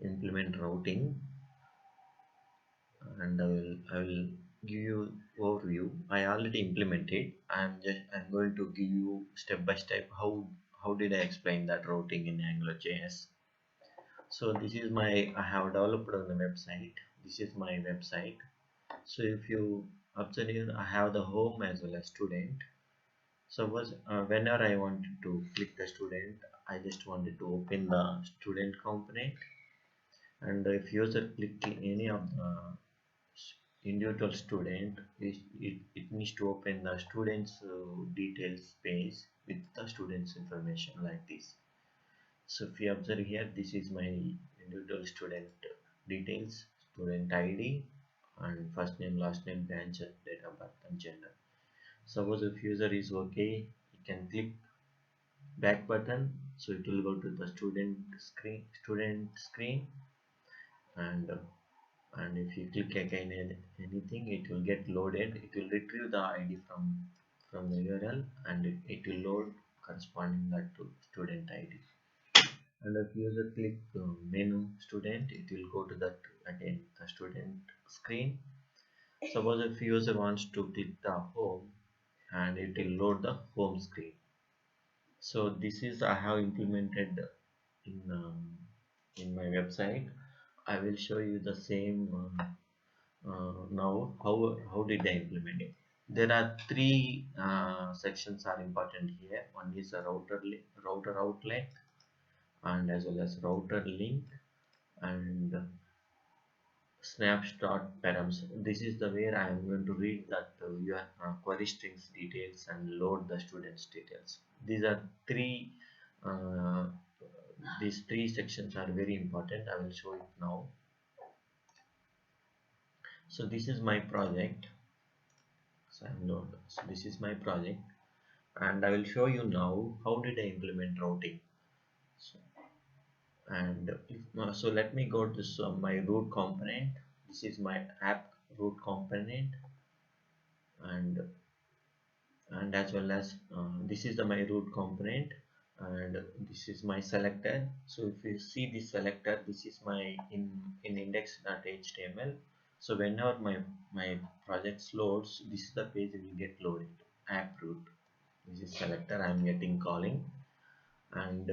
implement routing, and I will give you overview. I already implemented. I'm going to give you step by step how did I explain that routing in AngularJS. So this is my I have developed on the website. This is my website. So if you observe here, I have the home as well as student. Suppose whenever I wanted to click the student, I just wanted to open the student component, and if user click any of the individual student, it needs to open the student's details page with the student's information like this. So if you observe here, this is my individual student details, student ID, and first name, last name, branch, date of birth, and gender. Suppose if user is okay, you can click back button, so it will go to the student screen, and if you click again anything, it will get loaded. It will retrieve the ID from the URL, and it will load corresponding that to student ID. And if user click menu student, it will go to that again the student screen. Suppose if user wants to click the home, and it will load the home screen. So this is I have implemented in my website. I will show you the same now. How did I implement it? There are three sections are important here. One is a router outlet, and as well as router link, and snapshot params. This is the where I am going to read that your query strings details and load the students details. These are three uh, these three sections are very important. I will show it now. So this is my project. So this is my project, and I will show you now how did I implement routing. So, so let me go to my root component. This is my app root component, and as well as this is my root component, and this is my selector. So if you see this selector, this is my in index.html. So whenever my project loads, this is the page will get loaded. App root, this is selector I am getting calling. And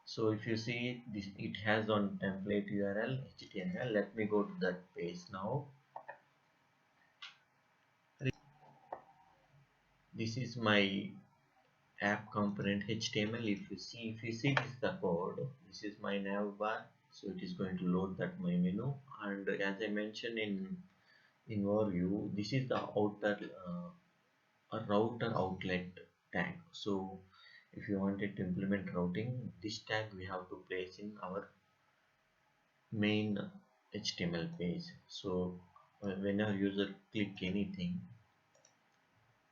so if you see this, it has on template URL HTML. Let me go to that page now. This is my app component HTML. If you see this is the code, this is my nav bar, so it is going to load that my menu. And as I mentioned in overview, this is the outer a router outlet tag. So if you wanted to implement routing, this tag we have to place in our main HTML page. So when a user click anything,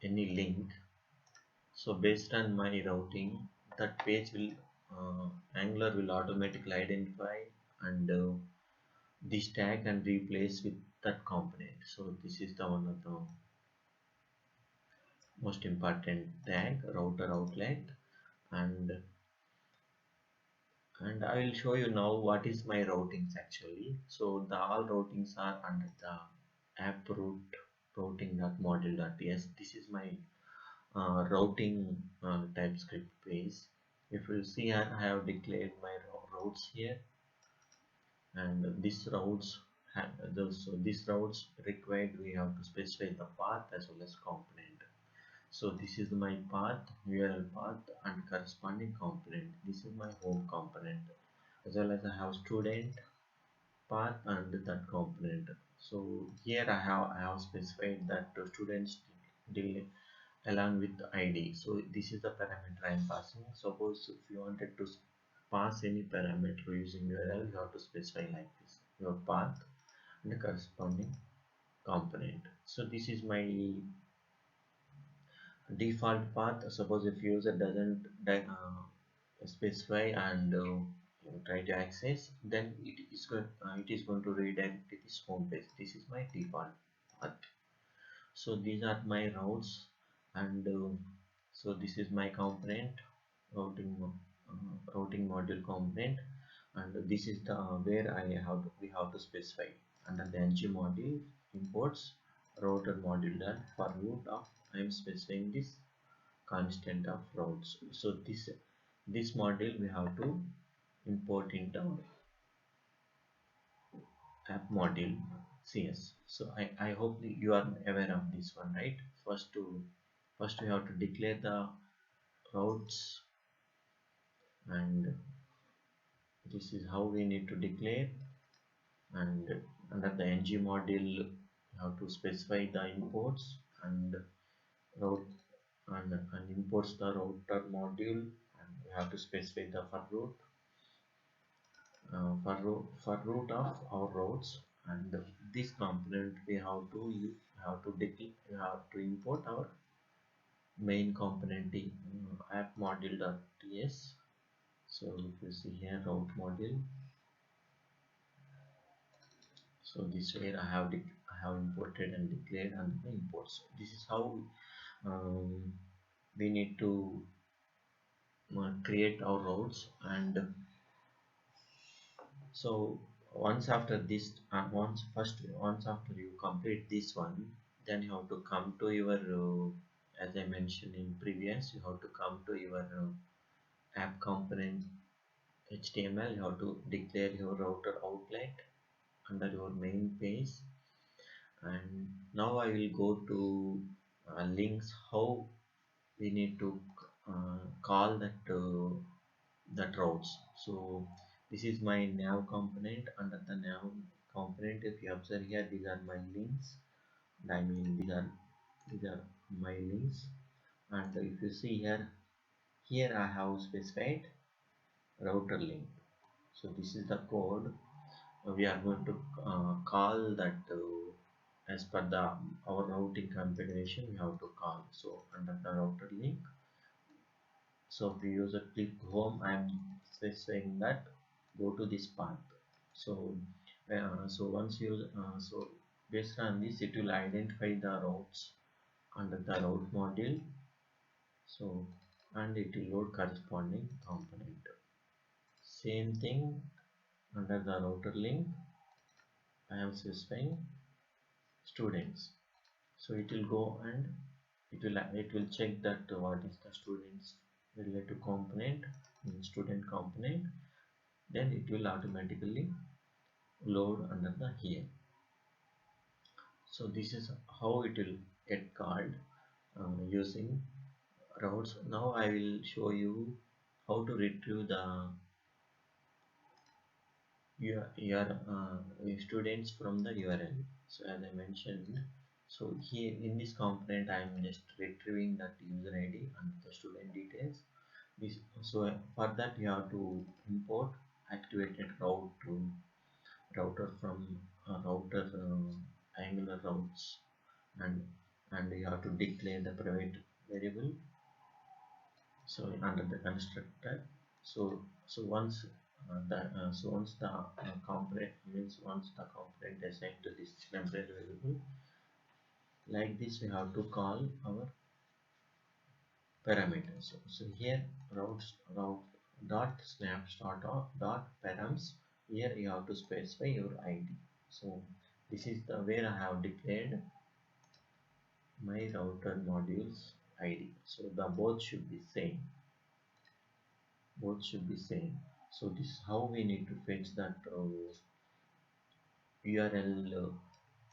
any link, so based on my routing, that page will Angular will automatically identify and this tag and replace with that component. So this is the one of the most important tag, router outlet. and I will show you now what is my routings actually. So the all routings are under the app root routing.module.ts. This is my routing TypeScript page. If you see here, I have declared my routes here, and these routes required we have to specify the path as well as component. So this is my path, URL path, and corresponding component. This is my home component, as well as I have student path and that component. So here I have specified that the students deal along with the ID. So this is the parameter I am passing. Suppose if you wanted to pass any parameter using URL, you have to specify like this: your path and the corresponding component. So this is my default path. Suppose if user doesn't specify and try to access, then it is going to redirect to this home page. This is my default path. So these are my routes, and so this is my component, routing module component, and this is the where we have to specify under the ng module imports router module that for root of I am specifying this constant of routes. So this module we have to import into app module cs. So I hope that you are aware of this one, right? First we have to declare the routes, and this is how we need to declare. And under the ng module you have to specify the imports and route, and imports the router module, and we have to specify the for route of our routes. And this component we have to import our main component app module.ts. So if you see here route module, so this way I have imported and declared under the imports. This is how we need to create our routes. And so once after you complete this one, then you have to come to your as I mentioned in previous, you have to come to your app component html. You have to declare your router outlet under your main page. And now I will go to links how we need to call that routes. So this is my nav component. Under the nav component, if you observe here, these are my links. I mean these are my links. And if you see here I have specified router link. So this is the code we are going to call that as per the our routing configuration we have to call. So under the router link, so if the user click home, I am specifying that go to this path. So so once you so based on this, it will identify the routes under the route module. So and it will load corresponding component. Same thing under the router link, I am specifying students. So it will go and it will check that what is the students related component in student component. Then it will automatically load under the here. So this is how it will get called using routes. Now I will show you how to retrieve the your students from the URL. So as I mentioned, so here in this component I am just retrieving that user ID and the student details. So for that you have to import activated router from router angular routes. And you have to declare the private variable, so under the constructor. So once the component means once the component assigned to this temporary variable, like this we have to call our parameters. So here route dot snapshot of dot params, here you have to specify your id. So this is the where I have declared my router modules id. So the both should be same. So this is how we need to fetch that url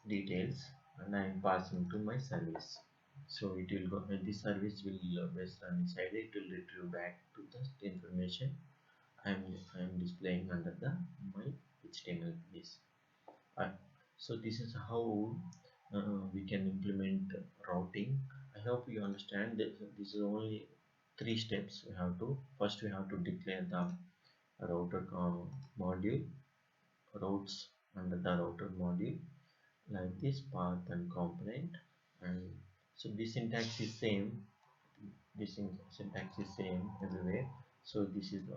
details, and I am passing to my service. So it will go, this service will based on this id, it will retrieve back to the information I am displaying under the my html piece. uh, so this is how we can implement routing. I hope you understand that this is only three steps. First we have to declare the router module routes under the router module, like this path and component. And so this syntax is same, syntax is same everywhere. So this is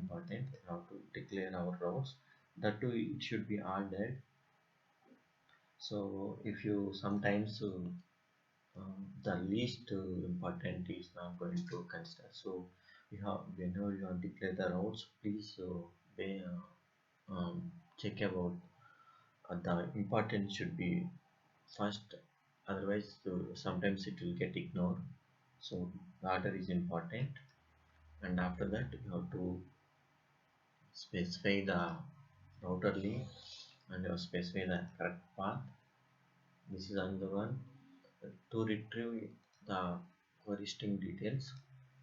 important, how to declare our routes. That too it should be added. So if you sometimes the least important is not going to consider. So you have whenever you have declared the routes, please check about the important should be first, otherwise sometimes it will get ignored. So the order is important, and after that you have to specify the router link and you specify the correct path. This is another one. To retrieve the query string details,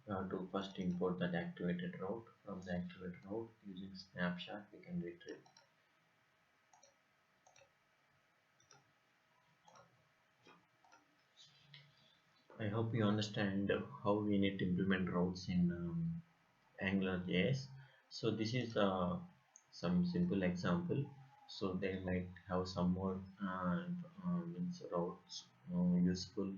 we have to first import that activated route. From the activated route, using snapshot, we can retrieve. I hope you understand how we need to implement routes in AngularJS. So this is some simple example. So they might have some more means routes useful.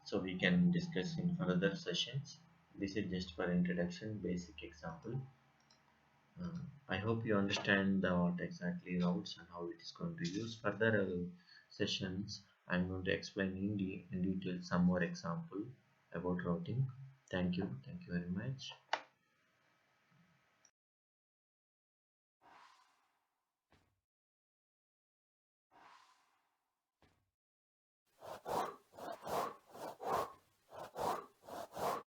So we can discuss in further sessions. This is just for introduction, basic example. I hope you understand what exactly routes and how it is going to use. Further sessions, I'm going to explain in detail some more example about routing. Thank you very much.